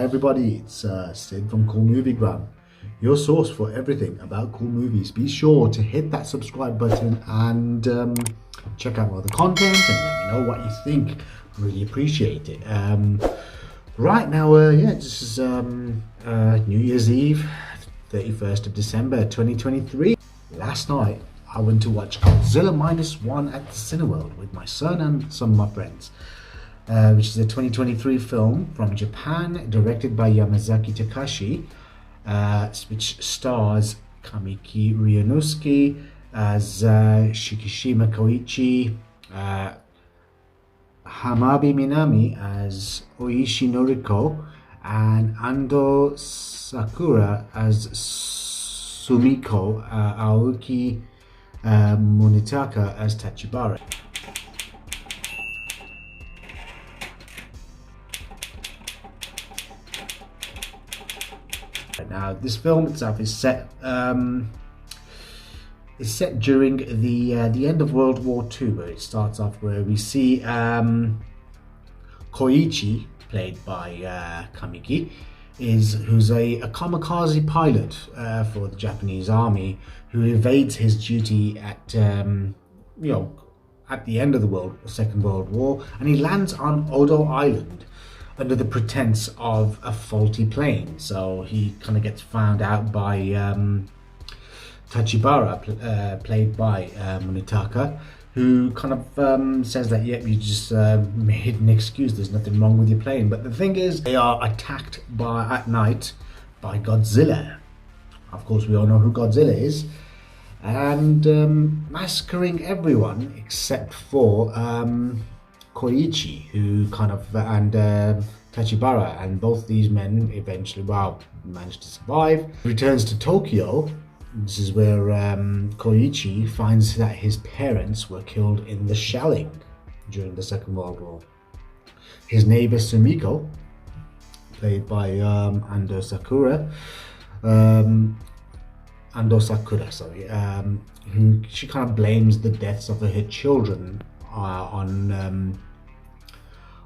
everybody, it's Sid from Cool Moviegram, your source for everything about cool movies. Be sure to hit that subscribe button and check out all the content and let me know what you think. Really appreciate it. Right now, this is New Year's Eve, 31st of December 2023. Last night, I went to watch Godzilla -1 at the Cineworld with my son and some of my friends. Which is a 2023 film from Japan, directed by Yamazaki Takashi, which stars Kamiki Ryunosuke as Shikishima Koichi, Hamabi Minami as Oishi Noriko, and Ando Sakura as Sumiko, Aoki Munitaka as Tachibara. Now, this film itself is set during the end of World War II, where it starts off where we see Koichi, played by Kamiki, who's a kamikaze pilot for the Japanese army, who evades his duty at at the end of the Second World War, and he lands on Odo Island under the pretense of a faulty plane. So he kind of gets found out by Tachibara, played by Munitaka, who kind of says that, yep, you just made an excuse, there's nothing wrong with your plane. But the thing is, they are attacked at night by Godzilla. Of course, we all know who Godzilla is. And massacring everyone except for Koichi, who and Tachibara, and both these men eventually, managed to survive. Returns to Tokyo. This is where Koichi finds that his parents were killed in the shelling during the Second World War. His neighbor Sumiko, played by Ando Sakura, who she kind of blames the deaths of her children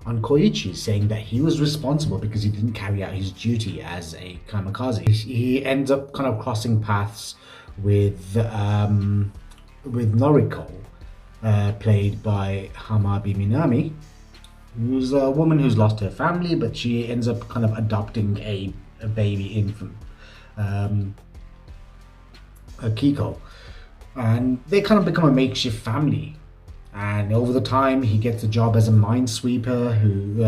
on Koichi, saying that he was responsible because he didn't carry out his duty as a kamikaze. He ends up kind of crossing paths with Noriko, played by Hamabi Minami, who's a woman who's lost her family, but she ends up kind of adopting a baby infant, Kiko, and they kind of become a makeshift family. And over the time, he gets a job as a minesweeper, who,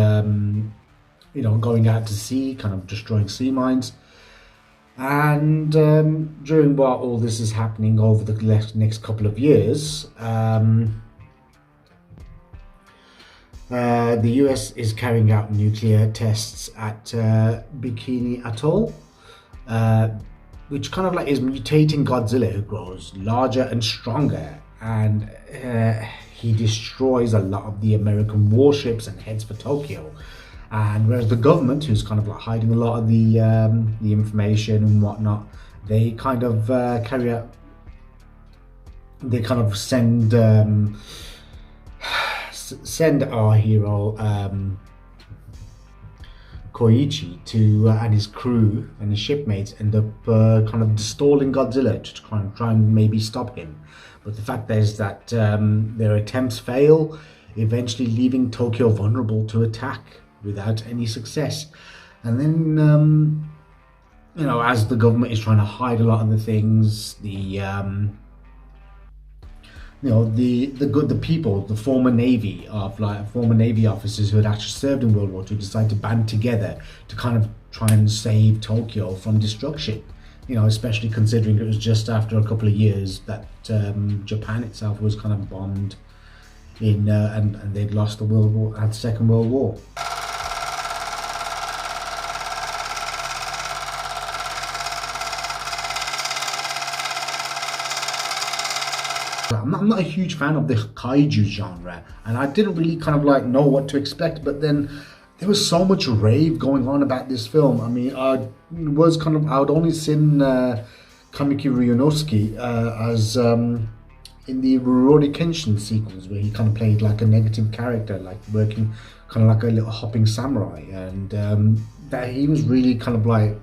going out to sea, kind of destroying sea mines. And during while all this is happening over the next couple of years, the US is carrying out nuclear tests at Bikini Atoll, which kind of like is mutating Godzilla, who grows larger and stronger, and he destroys a lot of the American warships and heads for Tokyo. And whereas the government, who's kind of like hiding a lot of the information and whatnot, they kind of send our hero Koichi and his crew and his shipmates end up kind of stalling Godzilla to try and maybe stop him. But the fact is that their attempts fail, eventually leaving Tokyo vulnerable to attack without any success. And then, as the government is trying to hide a lot of the things, the people, the former Navy officers who had actually served in World War II, decide to band together to kind of try and save Tokyo from destruction. Especially considering it was just after a couple of years that Japan itself was kind of bombed and they'd lost the Second World War. I'm not a huge fan of the kaiju genre, and I didn't really kind of like know what to expect, but then there was so much rave going on about this film. I mean, I'd only seen Kamiki Ryunosuke as in the Rurouni Kenshin sequels, where he kind of played like a negative character, like working kind of like a little hopping samurai, and that he was really kind of like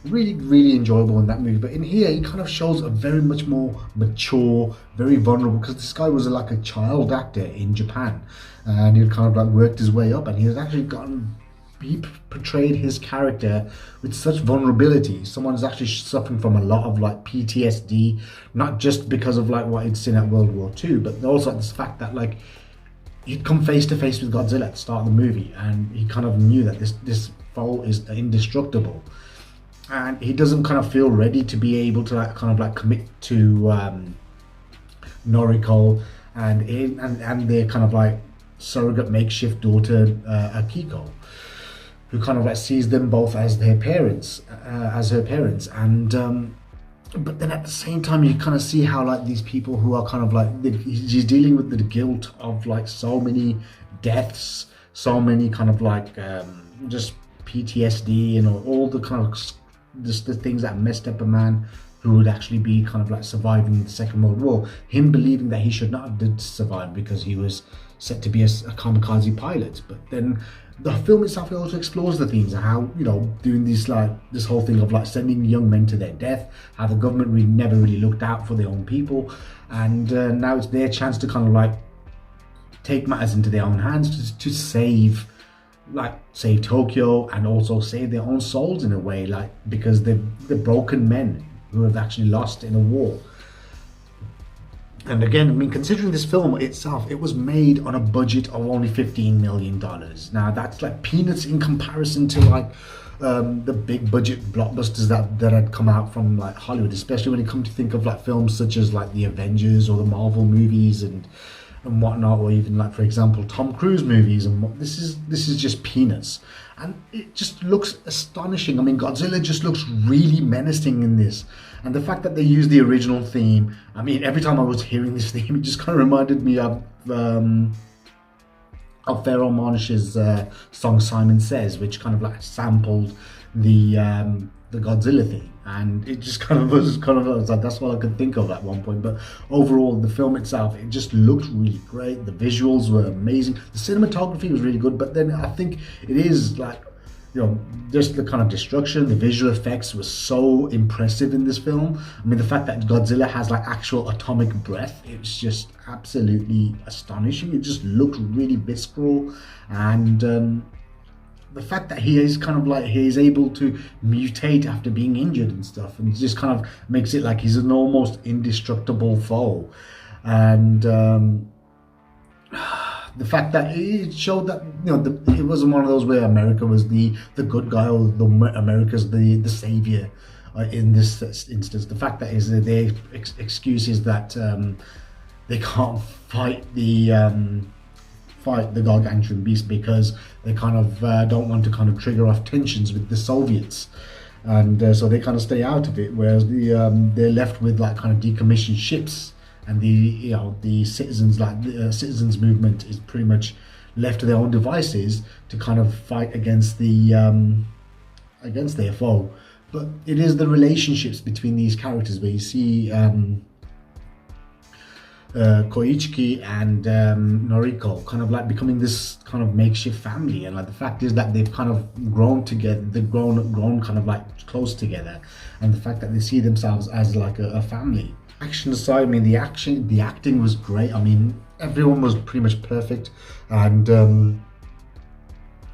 really enjoyable in that movie. But in here, he kind of shows a very much more mature, very vulnerable, because this guy was like a child actor in Japan, and he had kind of like worked his way up, and he had actually gotten. He portrayed his character with such vulnerability. Someone who's actually suffering from a lot of like PTSD, not just because of like what he'd seen at World War II, but also this fact that like he'd come face to face with Godzilla at the start of the movie, and he kind of knew that this foe is indestructible, and he doesn't kind of feel ready to be able to like kind of like commit to Noriko and their kind of like surrogate makeshift daughter Akiko, who kind of like sees them both as their parents, and but then at the same time you kind of see how like these people who are kind of like he's dealing with the guilt of like so many deaths, so many kind of like just PTSD and all the kind of just the things that messed up a man who would actually be kind of like surviving the Second World War. Him believing that he should not have did survive because he was set to be a kamikaze pilot. But then the film itself also explores the themes of how, you know, doing this like this whole thing of like sending young men to their death, how the government never really looked out for their own people, and now it's their chance to kind of like take matters into their own hands to save Tokyo, and also save their own souls in a way, like because they're broken men who have actually lost in a war. And again, I mean, considering this film itself, it was made on a budget of only $15 million. Now that's like peanuts in comparison to like the big budget blockbusters that had come out from like Hollywood, especially when you come to think of like films such as like the Avengers or the Marvel movies and whatnot, or even like, for example, Tom Cruise movies. And this is just peanuts, and it just looks astonishing. I mean, Godzilla just looks really menacing in this, and the fact that they used the original theme. I mean, every time I was hearing this theme, it just kind of reminded me of Pharoah Monch's song Simon Says, which kind of like sampled the Godzilla theme, and it just kind of was like that's what I could think of at one point. But overall, the film itself, it just looked really great. The visuals were amazing. The cinematography was really good. But then I think it is like, you know, just the kind of destruction, the visual effects was so impressive in this film. I mean, the fact that Godzilla has like actual atomic breath, it's just absolutely astonishing. It just looked really visceral, and the fact that he is kind of like he's able to mutate after being injured and stuff, and it just kind of makes it like he's an almost indestructible foe. And the fact that it showed that, you know, it wasn't one of those where America was the good guy, or America's the savior in this instance. The fact that is their excuse is that they can't fight the gargantuan beast because they kind of don't want to kind of trigger off tensions with the Soviets, and so they kind of stay out of it. Whereas they're left with like kind of decommissioned ships, and the citizens, like the citizens movement, is pretty much left to their own devices to kind of fight against their foe. But it is the relationships between these characters where you see Koichiki and Noriko kind of like becoming this kind of makeshift family, and like the fact is that they've kind of grown together, they've grown kind of like close together, and the fact that they see themselves as like a family. Action aside, I mean, the acting was great. I mean, everyone was pretty much perfect, and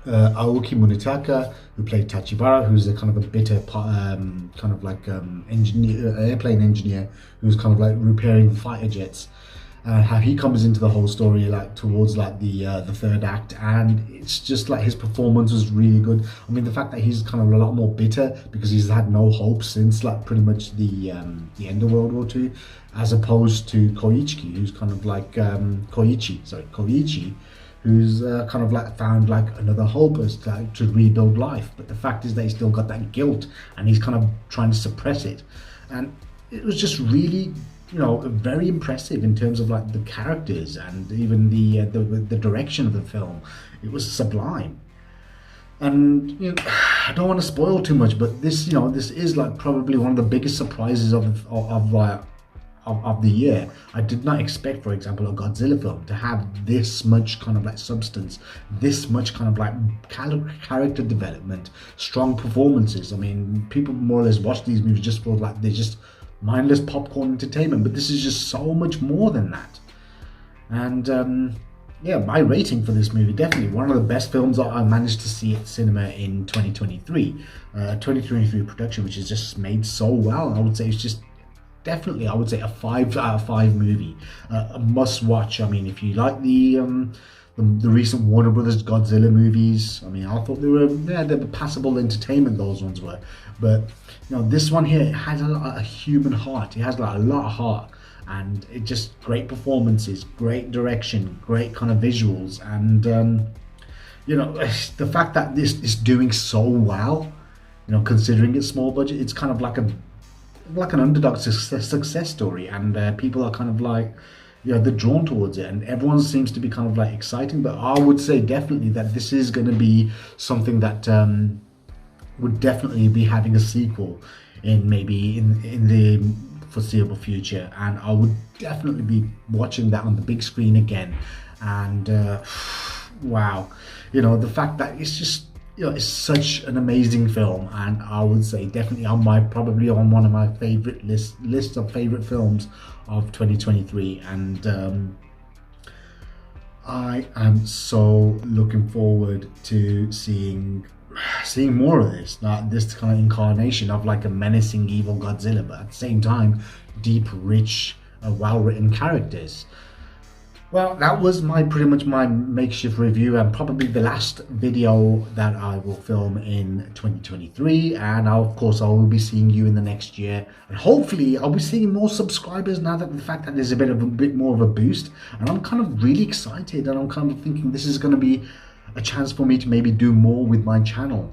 Aoki Munetaka, who played Tachibara, who's a kind of a bitter kind of like engineer, airplane engineer, who's kind of like repairing fighter jets. How he comes into the whole story like towards like the third act, and it's just like his performance was really good. I mean, the fact that he's kind of a lot more bitter because he's had no hope since like pretty much the end of World War II, as opposed to Koichi, who's kind of like Koichi, who's kind of like found like another hope as to rebuild life. But the fact is that he's still got that guilt, and he's kind of trying to suppress it. And it was just really, you know, very impressive in terms of like the characters and even the direction of the film. It was sublime. And you know, I don't want to spoil too much, but this, you know, this is like probably one of the biggest surprises of of the year. I did not expect, for example, a Godzilla film to have this much kind of like substance, this much kind of like character development, strong performances. I mean, people more or less watch these movies just for like they're just mindless popcorn entertainment, but this is just so much more than that. And yeah, my rating for this movie, definitely one of the best films that I managed to see at cinema in 2023. 2023 production, which is just made so well. I would say it's just definitely, I would say, a 5 out of 5 movie, a must watch. I mean, if you like the recent Warner Brothers Godzilla movies, I mean, I thought they were passable entertainment, those ones were. But you know, this one here, it has a human heart. It has like a lot of heart. And it just great performances, great direction, great kind of visuals, and you know, the fact that this is doing so well, you know, considering it's small budget, it's kind of like an underdog success story, and people are kind of like, you know, they're drawn towards it, and everyone seems to be kind of like exciting. But I would say definitely that this is going to be something that would definitely be having a sequel in maybe in the foreseeable future, and I would definitely be watching that on the big screen again. And wow, you know, the fact that it's just, you know, it's such an amazing film, and I would say definitely probably on one of my favorite lists of favorite films of 2023. And I am so looking forward to seeing more of this, not this kind of incarnation of like a menacing evil Godzilla, but at the same time deep, rich, well-written characters. Well, that was pretty much my makeshift review, and probably the last video that I will film in 2023. And of course I will be seeing you in the next year, and hopefully I'll be seeing more subscribers now that the fact that there's a bit more of a boost, and I'm kind of really excited, and I'm kind of thinking this is going to be a chance for me to maybe do more with my channel.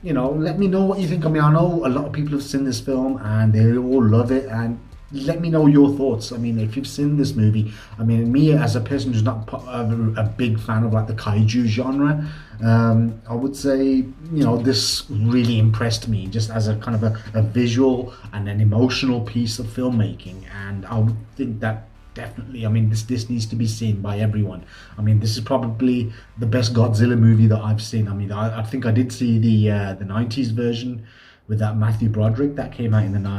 You know, let me know what you think. I mean, I know a lot of people have seen this film and they all love it, and let me know your thoughts. I mean, if you've seen this movie, I mean, me as a person who's not a big fan of like the kaiju genre, I would say, you know, this really impressed me just as a kind of a visual and an emotional piece of filmmaking. And I would think that definitely, I mean, this needs to be seen by everyone. I mean, this is probably the best Godzilla movie that I've seen. I mean, I think I did see the 90s version with that Matthew Broderick that came out in the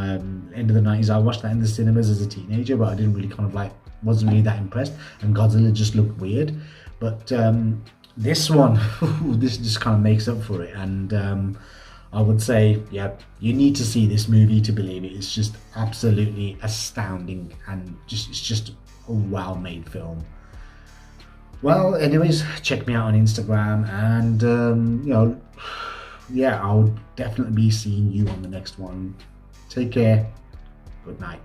end of the 90s. I watched that in the cinemas as a teenager, but I didn't really kind of like, wasn't really that impressed, and Godzilla just looked weird. But this one, this just kind of makes up for it. And I would say, yeah, you need to see this movie to believe it. It's just absolutely astounding, and it's just a well-made film. Well, anyways, check me out on Instagram, and you know, yeah, I'll definitely be seeing you on the next one. Take care. Good night.